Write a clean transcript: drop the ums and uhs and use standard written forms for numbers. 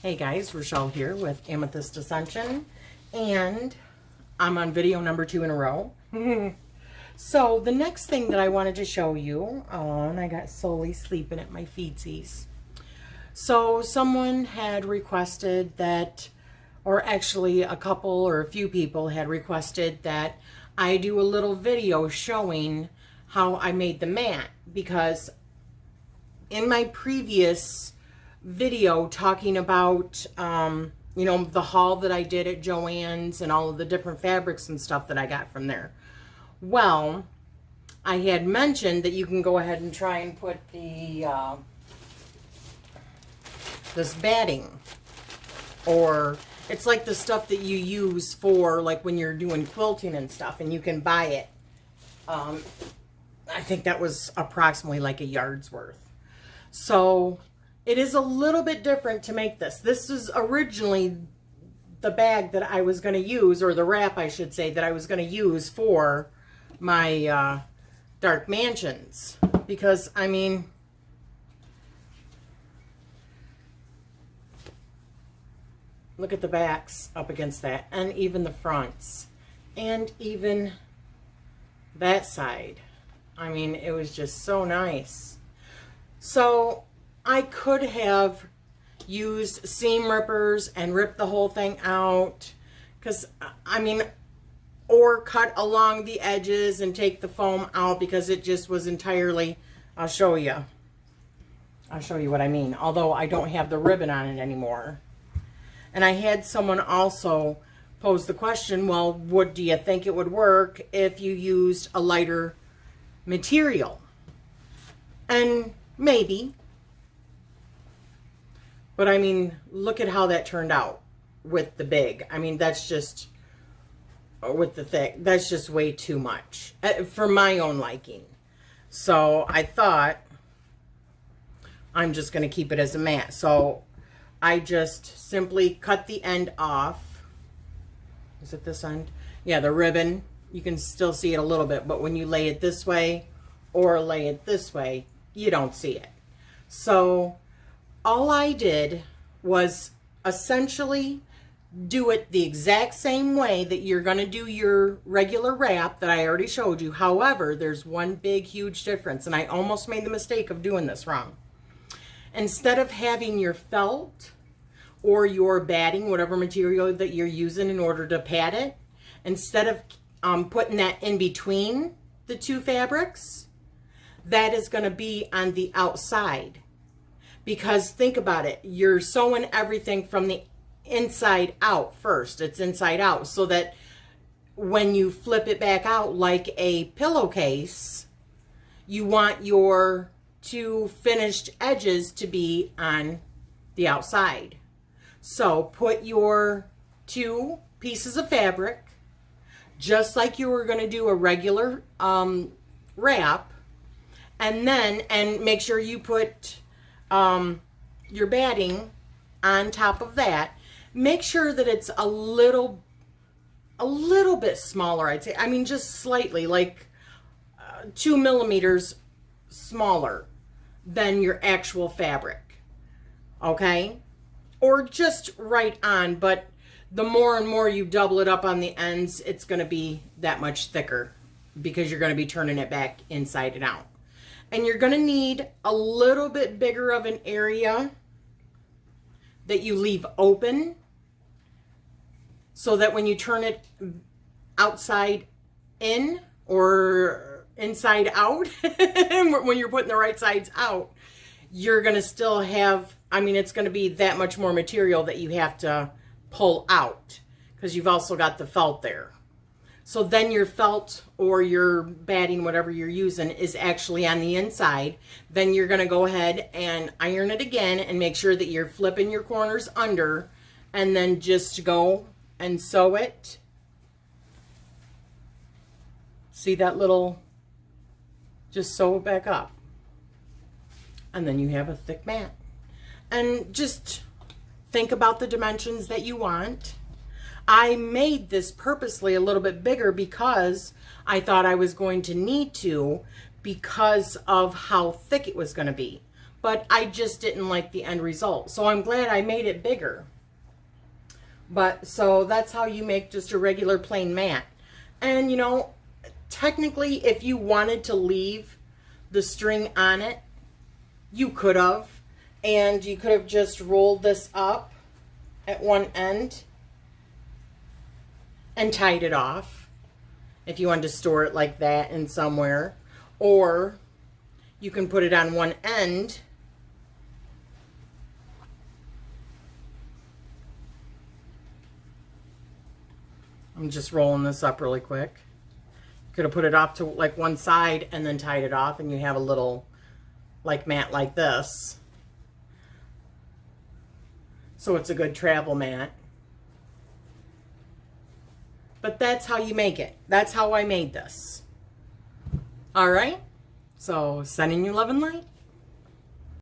Hey guys, Rachele here with Amethyst Ascension, and I'm on video number 2 in a row. So the next thing that I wanted to show you, and I got Sully sleeping at my feetsies. So someone had requested that, or actually a couple or a few people had requested that I do a little video showing how I made the mat, because in my previous video talking about the haul that I did at Joann's and all of the different fabrics and stuff that I got from there, well, I had mentioned that you can go ahead and try and put the this batting, or it's like the stuff that you use for like when you're doing quilting and stuff, and you can buy it. I think that was approximately like a yard's worth. So it is a little bit different to make this. This is originally the bag that I was going to use, or the wrap, I should say, that I was going to use for my dark mansions. Because, I mean, look at the backs up against that, and even the fronts, and even that side. I mean, it was just so nice. So I could have used seam rippers and ripped the whole thing out, because I mean, or cut along the edges and take the foam out, because it just was entirely, I'll show you what I mean, although I don't have the ribbon on it anymore. And I had someone also pose the question, well, do you think it would work if you used a lighter material? And maybe. But I mean, look at how that turned out with the big. I mean, that's just, with the thick, that's just way too much for my own liking. So I thought I'm just going to keep it as a mat. So I just simply cut the end off. Is it this end? Yeah, the ribbon. You can still see it a little bit, but when you lay it this way or lay it this way, you don't see it. So all I did was essentially do it the exact same way that you're going to do your regular wrap that I already showed you. However, there's one big, huge difference, and I almost made the mistake of doing this wrong. Instead of having your felt or your batting, whatever material that you're using in order to pad it, instead of putting that in between the two fabrics, that is going to be on the outside. Because think about it, you're sewing everything from the inside out first. It's inside out, so that when you flip it back out like a pillowcase, you want your two finished edges to be on the outside. So put your two pieces of fabric, just like you were going to do a regular wrap, and make sure you put your batting on top of that. Make sure that it's a little bit smaller, I'd say. I mean, just slightly, like 2 millimeters smaller than your actual fabric, okay? Or just right on, but the more and more you double it up on the ends, it's going to be that much thicker, because you're going to be turning it back inside and out. And you're going to need a little bit bigger of an area that you leave open, so that when you turn it outside in or inside out, when you're putting the right sides out, you're going to still have, I mean, it's going to be that much more material that you have to pull out, because you've also got the felt there. So then your felt or your batting, whatever you're using, is actually on the inside. Then you're going to go ahead and iron it again, and make sure that you're flipping your corners under, and then just go and sew it. See that little, just sew it back up. And then you have a thick mat. And just think about the dimensions that you want. I made this purposely a little bit bigger because I thought I was going to need to, because of how thick it was going to be. but I just didn't like the end result. So I'm glad I made it bigger. But so that's how you make just a regular plain mat. And you know, technically if you wanted to leave the string on it, you could have. And you could have just rolled this up at one end and tied it off if you wanted to store it like that in somewhere. Or you can put it on one end I'm just rolling this up really quick. You could have put it off to like one side and then tied it off, and you have a little like mat like this. So it's a good travel mat. But that's how you make it. That's how I made this. All right. So sending you love and light.